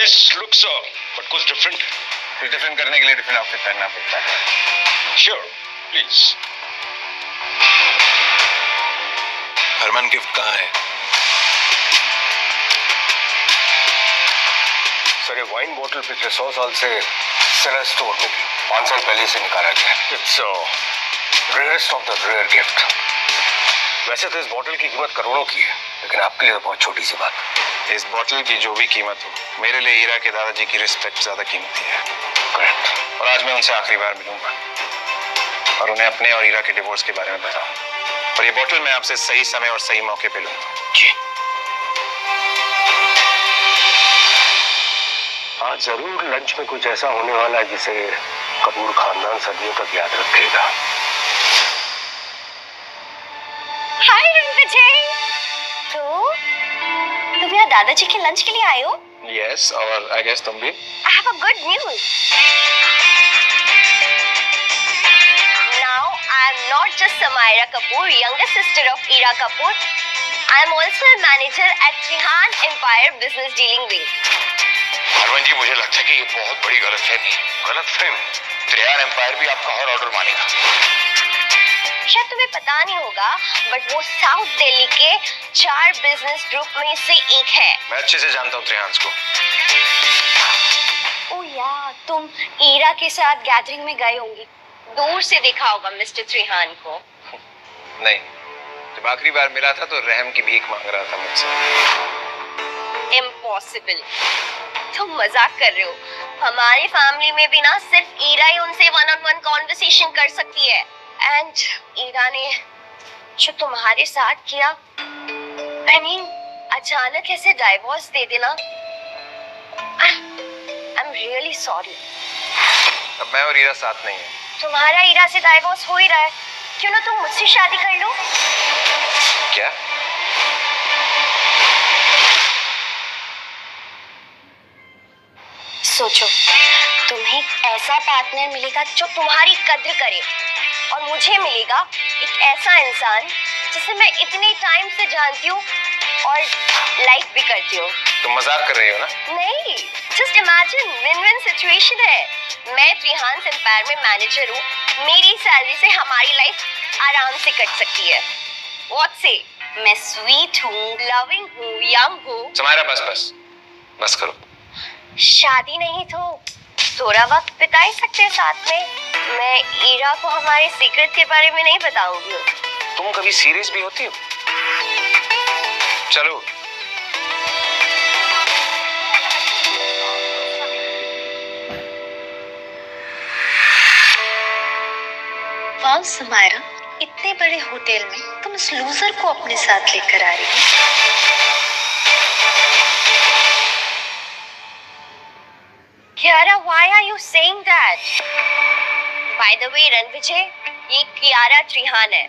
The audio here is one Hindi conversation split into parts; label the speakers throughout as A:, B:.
A: नाइस लुक्स बट कुछ डिफरेंट।
B: कुछ डिफरेंट करने के लिए डिफरेंट आउटफिट पहनना पड़ता है।
A: Sure please.
C: हरमन गिफ्ट कहाँ है?
B: सर ये वाइन बोतल पिछले 100 साल से सेलर स्टोर में थी, 5 साल पहले से निकाला गया। It's rarest of the rare gift. वैसे तो इस बोतल की कीमत करोड़ों की है, लेकिन आपके लिए तो बहुत छोटी सी बात।
C: इस बोतल की जो भी कीमत हो, मेरे लिए हीरा के दादाजी की रिस्पेक्ट ज्यादा कीमती है।
B: करेक्ट।
C: और आज मैं उनसे आखिरी बार मिलूंगा और उन्हें अपने और हीरा के डिवोर्स के बारे में बताऊं। और ये बोतल मैं आपसे सही समय और सही मौके पे लूंगा।
B: जी। आज जरूर लंच में कुछ ऐसा होने वाला है जिसे कपूर खानदान सदियों तक याद रखेगा।
D: हाय रणविजय, तो तुम यहाँ दादाजी के लंच के लिए आए हो?
C: यस, और आई गेस तुम भी।
D: I have a good news. Now I am not just Samaira Kapoor, younger sister of Ira Kapoor. I am also a manager at Trihan Empire Business Dealing Wing.
A: Harman जी, मुझे लगता है कि ये बहुत बड़ी गलतफहमी। त्रिहान एम्पायर भी आपका हर ऑर्डर मानेगा।
D: शायद तुम्हें पता नहीं होगा, बट वो साउथ दिल्ली के 4 बिजनेस ग्रुप में से एक है।
C: मैं अच्छे से जानता हूँ त्रिहांस को।
D: ओ यार, तुम ईरा के साथ गैदरिंग में गए होंगे, दूर से देखा होगा मिस्टर त्रिहान को।
C: नहीं, जब आखिरी बार मिला था तो रहम की भीख मांग रहा था मुझसे।
D: इम्पॉसिबल, तुम मजाक कर रहे हो। हमारी फैमिली में भी ना सिर्फ ईरा ही उनसे 1-on-1 कॉन्वर्सेशन कर सकती है। एंड ईरा ने जो तुम्हारे साथ किया, I mean, अचानक ऐसे डाइवोर्स दे देना, I'm really sorry।
C: अब मैं और हीरा साथ नहीं है।
D: तुम्हारा ईरा से डाइवोर्स हो ही रहा है, क्यों ना तुम मुझसे शादी कर लो?
C: क्या?
D: सोचो, तुम्हें एक ऐसा पार्टनर मिलेगा जो तुम्हारी कद्र करे, और मुझे मिलेगा एक ऐसा इंसान जिसे मैं इतने टाइम से जानती हूँ और लाइक भी करती हूँ।
C: तुम मजाक कर रही हो ना?
D: नहीं, जस्ट इमेजिन, विन-विन सिचुएशन है। मैं त्रिहान एम्पायर में मैनेजर हूँ, मेरी सैलरी से हमारी लाइफ आराम से कट सकती है। व्हाट से? मैं स्वीट हूँ, लविंग हूँ, यंग हूँ।
C: समायरा, बस करो।
D: शादी नहीं तो थोड़ा वक्त बिता ही सकते हैं साथ में। मैं ईरा को हमारे सीक्रेट के बारे में नहीं बताऊंगी।
C: तुम कभी सीरियस भी होती हो? चलो।
E: वाह समायरा, इतने बड़े होटल में तुम उस लूजर को अपने साथ लेकर आ रही हो।
D: Kiara, why are you saying that? By the way, Ranvijay, ये कियारा त्रिहान है,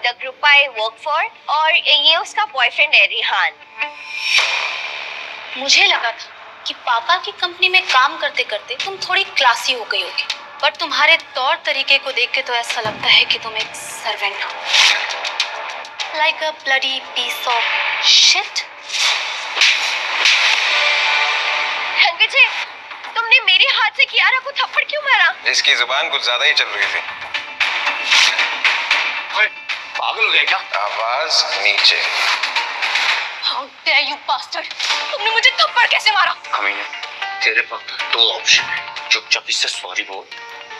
D: the group I work for, और ये उसका बॉयफ्रेंड है रिहान।
E: मुझे लगा था कि पापा की कंपनी में काम करते करते तुम थोड़ी क्लासी हो गई होगी, पर तुम्हारे तौर तरीके को देख के तो ऐसा लगता है कि तुम एक सर्वेंट हो। Like a bloody piece of shit।
D: Ranvijay, तुमने मेरे हाथ से कियारा को थप्पड़ क्यों मारा?
C: इसकी जुबान कुछ ज्यादा ही चल रही थी।
B: पागल हो गए क्या?
C: आवाज नीचे।
E: How dare you bastard! तुमने मुझे थप्पड़ कैसे मारा?
B: कमीने, तेरे पास 2 ऑप्शन है, चुपचाप इससे सॉरी बोल,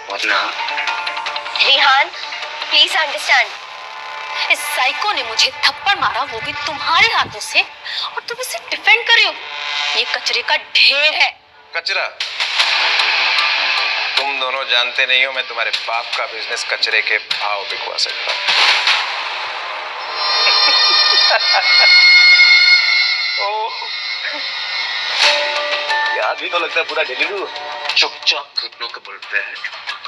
B: वरना।
D: Rihan, please understand.
E: इस साइको ने मुझे थप्पड़ मारा, वो भी तुम्हारे हाथों से, और तुम इसे डिफेंड कर रही हो। ये कचरे का ढेर है।
C: कचरा? तुम दोनों जानते नहीं हो मैं तुम्हारे बाप का बिजनेस कचरे के भाव बिकवा सकता हूँ।
B: याद भी तो लगता है पूरा डेली। चुपचाप घुटनों के बल बैठ,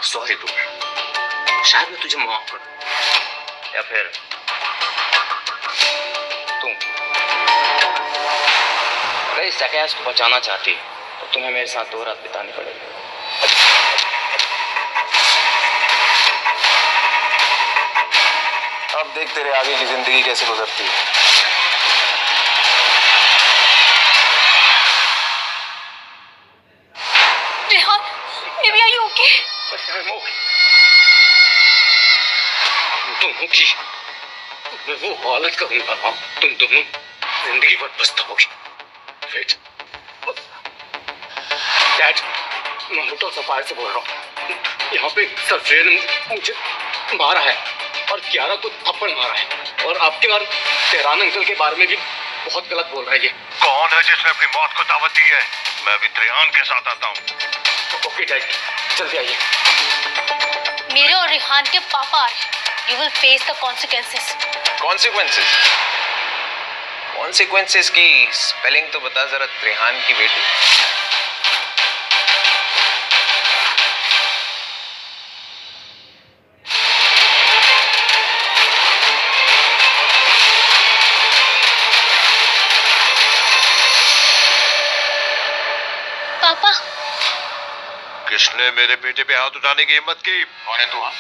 B: सॉरी बोल, शायद मैं तुझे माफ करूं, या फिर तुम अगर इस सकैस को बचाना चाहती तो तुम्हें मेरे साथ 2 रात बितानी पड़ेगी।
C: अब देख तेरे आगे की जिंदगी कैसे गुजरती है।
B: दोनों की मैं वो हालत करूंगा, आप तुम दोनों जिंदगी भर पछताओगे। वेट डैड, मैं होटल सफायर से बोल रहा हूँ। यहाँ पे सरफेर ने मुझे मारा है और 11 को थप्पड़ मारा है, और आपके बारे तेहरान अंकल के बारे में भी बहुत गलत बोल रहा है ये।
A: कौन है जिसने अपनी मौत को दावत दी है? मैं भी त्रेहान के साथ आता हूँ।
B: ओके डैड, जल्दी आइए।
E: मेरे और रिहान के पापा आ रहे। You will face the consequences.
C: Consequences? Consequences की स्पेलिंग तो बता जरा, त्रेहान की बेटी।
E: पापा,
A: किसने मेरे बेटे पे हाथ उठाने की हिम्मत की? कौन है तू? हाँ,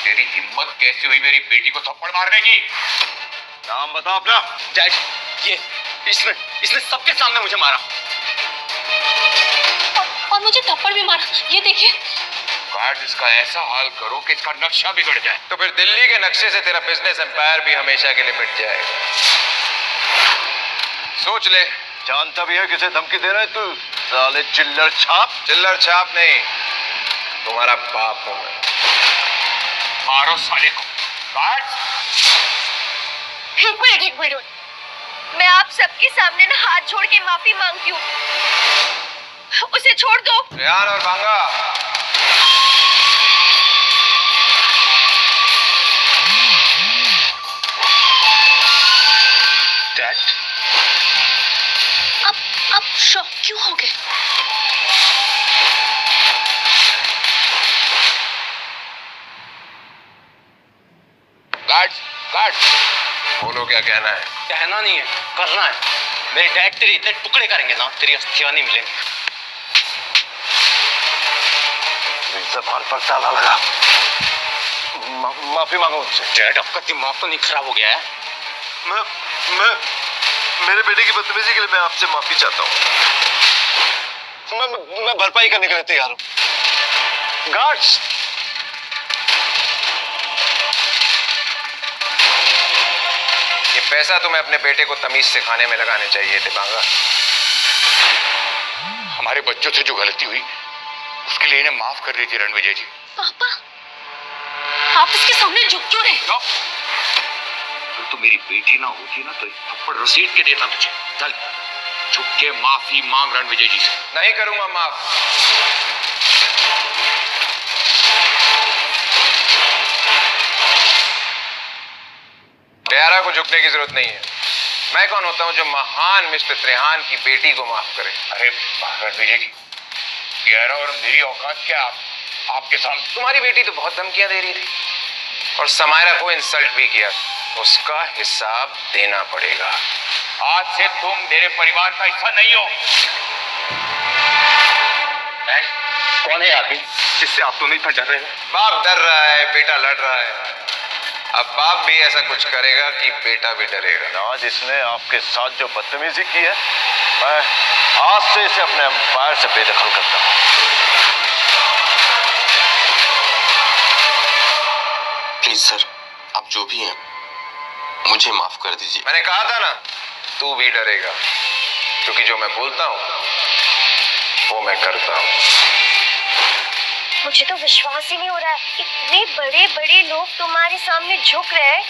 A: तेरी हिम्मत कैसी हुई मेरी बेटी को थप्पड़ मारने की? नाम बता अपना।
B: डैड, ये इसने सबके सामने मुझे मारा
E: और मुझे थप्पड़ भी मारा। ये देखिए।
A: गार्ड, इसका ऐसा हाल करो कि इसका नक्शा बिगड़ जाए।
C: तो फिर दिल्ली के नक्शे से तेरा बिजनेस एम्पायर भी हमेशा के लिए मिट जाएगा। सोच ले।
A: जानता भी है किसे धमकी दे रहा है तू? साले चिल्लर छाप।
C: चिल्लर छाप नहीं, तुम्हारा बाप हूं मैं।
A: मारो साले को। गार्ड,
D: एक मिनट, मैं आप सबके सामने ना हाथ जोड़ के माफी मांगती हूँ। उसे छोड़ दो।
C: रेहान और बांगा,
B: डैड।
E: अब शॉक क्यों हो गए?
A: गार्ड, गार्ड,
C: बोलो क्या कहना है?
B: कहना नहीं है, करना है। मेरे डैड तेरे इतने टुकड़े करेंगे ना, तेरी अस्थियां नहीं मिलेंगी।
A: जबान पर ताला लगा। माफी मांगो उनसे।
B: डैड, आपका दिमाग तो नहीं खराब हो गया है?
A: मैं मेरे बेटे की बदतमीजी के लिए मैं आपसे माफी चाहता हूँ। मैं भरपाई करने के लिए तैयार हूँ। गार्ड्स,
C: ये पैसा तुम्हें अपने बेटे को तमीज सिखाने में लगाने चाहिए थे बांगा।
A: हमारे बच्चों से जो गलती हुई उसके लिए इन्हें माफ कर दीजिए रणविजय जी।
E: पापा, आप इसके सामने झुक क्यों रहे?
A: अगर तो मेरी बेटी ना होती ना तो एक थप्पड़ रसीद के देता तुझे। चल झुक के माफी मांग रणविजय जी से।
C: नहीं करूंगा माफ। प्यारा को झुकने की जरूरत नहीं है। मैं कौन होता हूं जो महान मिस्टर त्रेहान की बेटी को माफ करे?
A: अरे रणविजय जी, प्यारा और मेरी औकात क्या आपके सामने?
C: तुम्हारी बेटी तो बहुत धमकियां दे रही थी और समायरा को इंसल्ट भी किया। उसका हिसाब देना पड़ेगा।
A: आज से तुम मेरे परिवार का हिस्सा नहीं हो।
B: कौन है आदमी जिससे आप दोनों इतना डर रहे हो?
C: बाप डर रहा है, बेटा लड़ रहा है। अब बाप भी ऐसा कुछ करेगा कि बेटा भी डरेगा।
A: आज इसने आपके साथ जो बदतमीजी की है, मैं आज से इसे अपने एम्पायर से बेदखल करता हूँ।
F: प्लीज सर, आप जो भी हैं मुझे माफ कर दीजिए।
C: मैंने कहा था ना, तू भी डरेगा, क्योंकि जो मैं बोलता हूँ वो मैं करता हूँ।
D: मुझे तो विश्वास ही नहीं हो रहा है, इतने बड़े बड़े लोग तुम्हारे सामने झुक रहे हैं,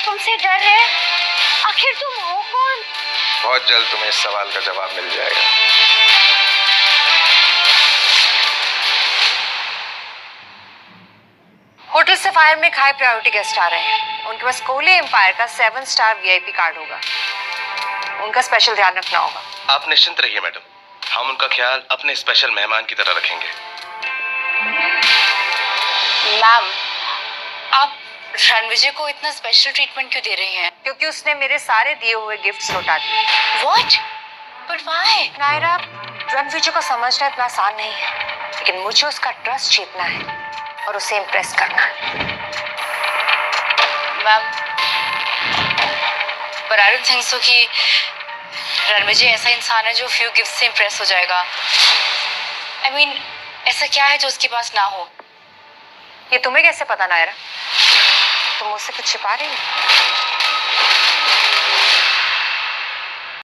D: तुमसे डर रहे हैं। आखिर तुम हो कौन?
C: बहुत जल्द तुम्हें इस सवाल का जवाब मिल जाएगा।
G: होटल सफायर में हाई प्रायोरिटी गेस्ट आ रहे हैं। उनके पास कोहली एम्पायर का 7 स्टार VIP कार्ड होगा। उनका स्पेशल ध्यान रखना होगा।
F: आप निश्चिंत रहिए मैडम, हम उनका ख्याल अपने स्पेशल मेहमान की तरह रखेंगे।
G: मैम,
E: आप रणविजय को इतना स्पेशल ट्रीटमेंट क्यों दे रही हैं?
G: क्योंकि उसने मेरे सारे दिए हुए गिफ्ट्स लौटा दिए।
E: What? But why?
G: Naira, Ranvijay को समझना इतना आसान नहीं है, लेकिन मुझे उसका ट्रस्ट जीतना है और उसे इम्प्रेस करना है।
E: Ma'am, but I don't think so कि रणविजय ऐसा इंसान है जो फ्यू गिफ्ट से इम्प्रेस हो जाएगा। I mean, ऐसा क्या है जो उसके पास ना हो?
G: ये तुम्हें कैसे पता नायरा? तुम मुझसे कुछ छिपा रही है?